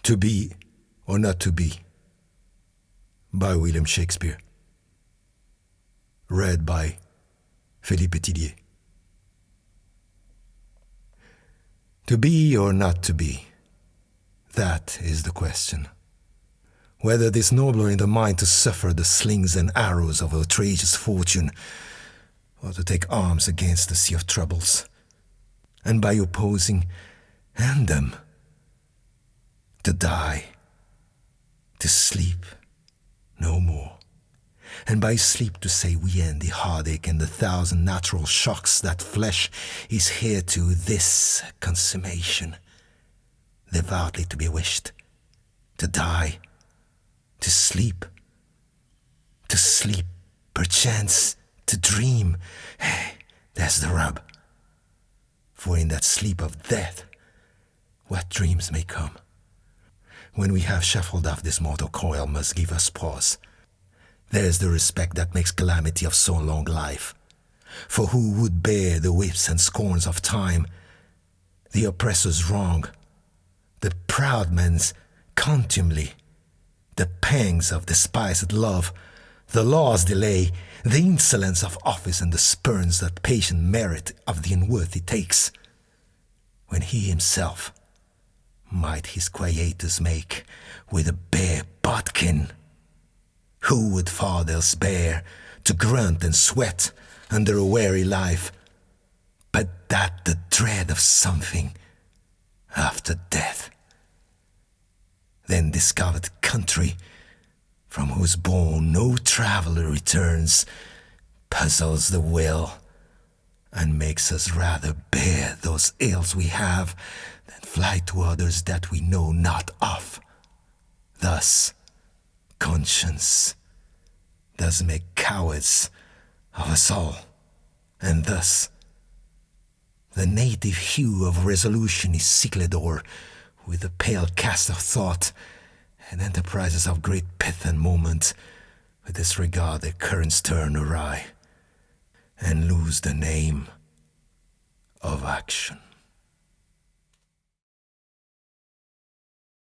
To Be or Not to Be by William Shakespeare. Read by Philippe Tillier. To be or not to be, that is the question. Whether it is nobler in the mind to suffer the slings and arrows of outrageous fortune, or to take arms against the sea of troubles, and by opposing, end them, to die, to sleep no more, and by sleep to say we end the heartache and the thousand natural shocks that flesh is here to this consummation, devoutly to be wished, to die, to sleep, perchance to dream. Hey, that's the rub. For in that sleep of death, what dreams may come, when we have shuffled off this mortal coil, must give us pause. There's the respect that makes calamity of so long life. For who would bear the whips and scorns of time, the oppressor's wrong, the proud man's contumely, the pangs of despised love, the law's delay, the insolence of office, and the spurns that patient merit of the unworthy takes, when he himself might his quietus make with a bare bodkin? Who would fathers bear to grunt and sweat under a weary life, but that the dread of something after death? Then discovered country, from whose bourne no traveller returns, puzzles the will, and makes us rather bear those ills we have than fly to others that we know not of. Thus, conscience does make cowards of us all, and thus the native hue of resolution is sicklied o'er with the pale cast of thought, and enterprises of great pith and moment with disregard their currents turn awry, and lose the name of action.